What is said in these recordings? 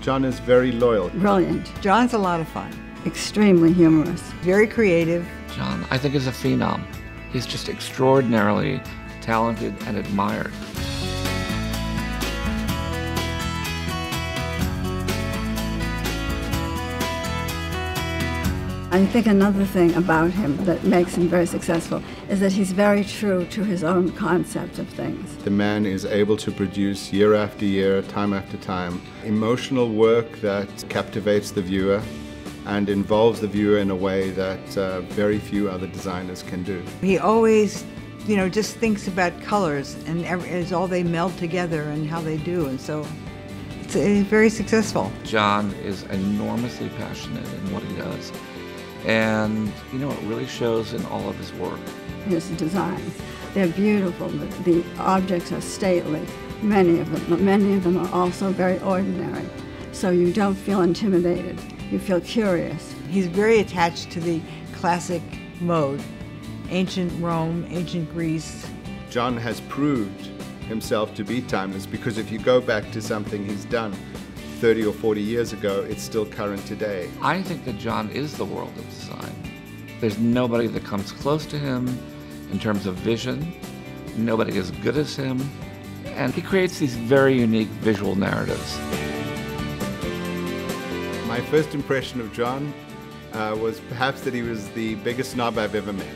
John is very loyal. Brilliant. John's a lot of fun. Extremely humorous. Very creative. John, I think, is a phenom. He's just extraordinarily talented and admired. I think another thing about him that makes him very successful is that he's very true to his own concept of things. The man is able to produce year after year, time after time, emotional work that captivates the viewer and involves the viewer in a way that very few other designers can do. He always, just thinks about colors and it's all they meld together and how they do, and so it's very successful. John is enormously passionate in what he does. And, it really shows in all of his work. His designs, they're beautiful. The objects are stately, many of them. Many of them are also very ordinary. So you don't feel intimidated, you feel curious. He's very attached to the classic mode, ancient Rome, ancient Greece. John has proved himself to be timeless because if you go back to something he's done 30 or 40 years ago, it's still current today. I think that John is the world of design. There's nobody that comes close to him in terms of vision, nobody as good as him, and he creates these very unique visual narratives. My first impression of John was perhaps that he was the biggest snob I've ever met.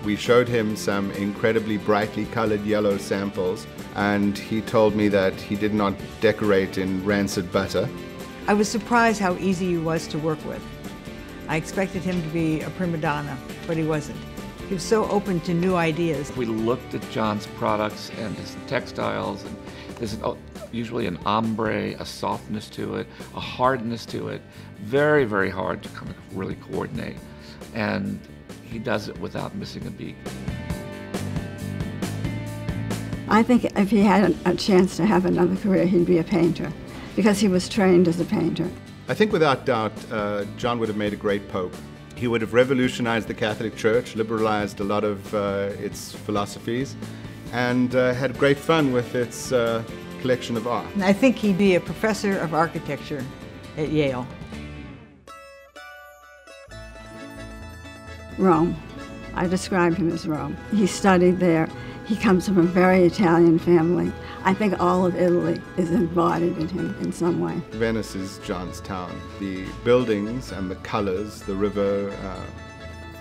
We showed him some incredibly brightly colored yellow samples, and he told me that he did not decorate in rancid butter. I was surprised how easy he was to work with. I expected him to be a prima donna, but he wasn't. He was so open to new ideas. We looked at John's products and his textiles, and there's usually an ombre, a softness to it, a hardness to it. Very, very hard to kind of really coordinate. And he does it without missing a beat. I think if he had a chance to have another career, he'd be a painter, because he was trained as a painter. I think without doubt, John would have made a great pope. He would have revolutionized the Catholic Church, liberalized a lot of its philosophies, and had great fun with its collection of art. And I think he'd be a professor of architecture at Yale. Rome. I described him as Rome. He studied there. He comes from a very Italian family. I think all of Italy is embodied in him in some way. Venice is John's town. The buildings and the colors, the river,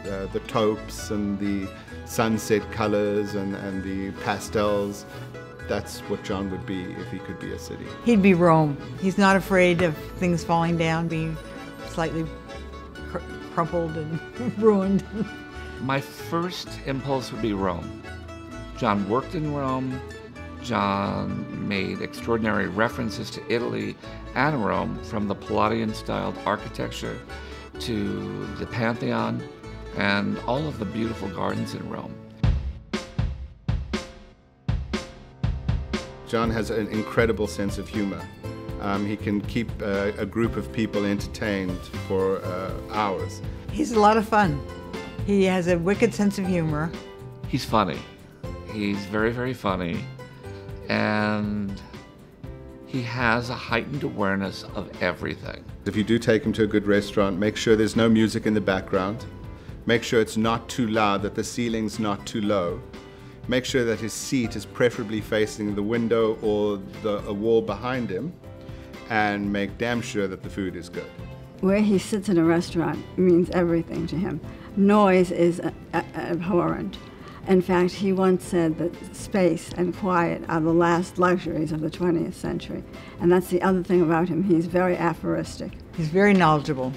the taupes and the sunset colors and the pastels, that's what John would be if he could be a city. He'd be Rome. He's not afraid of things falling down, being slightly crumpled and ruined. My first impulse would be Rome. John worked in Rome. John made extraordinary references to Italy and Rome, from the Palladian-styled architecture to the Pantheon and all of the beautiful gardens in Rome. John has an incredible sense of humor. He can keep a group of people entertained for hours. He's a lot of fun. He has a wicked sense of humor. He's funny. He's very, very funny. And he has a heightened awareness of everything. If you do take him to a good restaurant, make sure there's no music in the background. Make sure it's not too loud, that the ceiling's not too low. Make sure that his seat is preferably facing the window or a wall behind him. And make damn sure that the food is good. Where he sits in a restaurant means everything to him. Noise is abhorrent. In fact, he once said that space and quiet are the last luxuries of the 20th century. And that's the other thing about him. He's very aphoristic. He's very knowledgeable,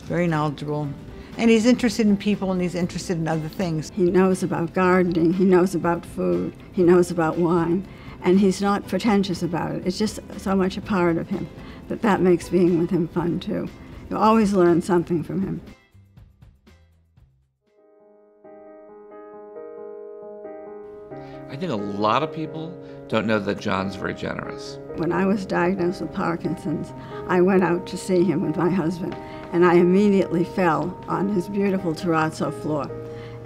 very knowledgeable. And he's interested in people and he's interested in other things. He knows about gardening, he knows about food, he knows about wine. And he's not pretentious about it. It's just so much a part of him that makes being with him fun too. You always learn something from him. I think a lot of people don't know that John's very generous. When I was diagnosed with Parkinson's, I went out to see him with my husband, and I immediately fell on his beautiful terrazzo floor.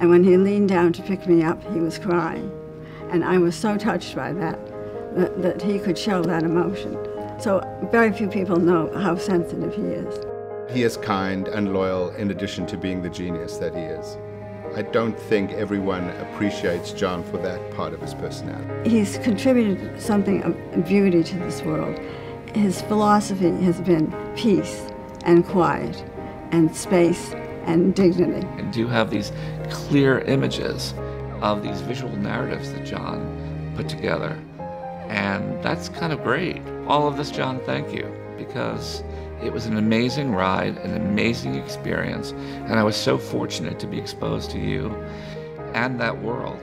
And when he leaned down to pick me up, he was crying. And I was so touched by that he could show that emotion. So very few people know how sensitive he is. He is kind and loyal in addition to being the genius that he is. I don't think everyone appreciates John for that part of his personality. He's contributed something of beauty to this world. His philosophy has been peace and quiet and space and dignity. And do have these clear images of these visual narratives that John put together. And that's kind of great. All of this, John, thank you, because it was an amazing ride, an amazing experience, and I was so fortunate to be exposed to you and that world.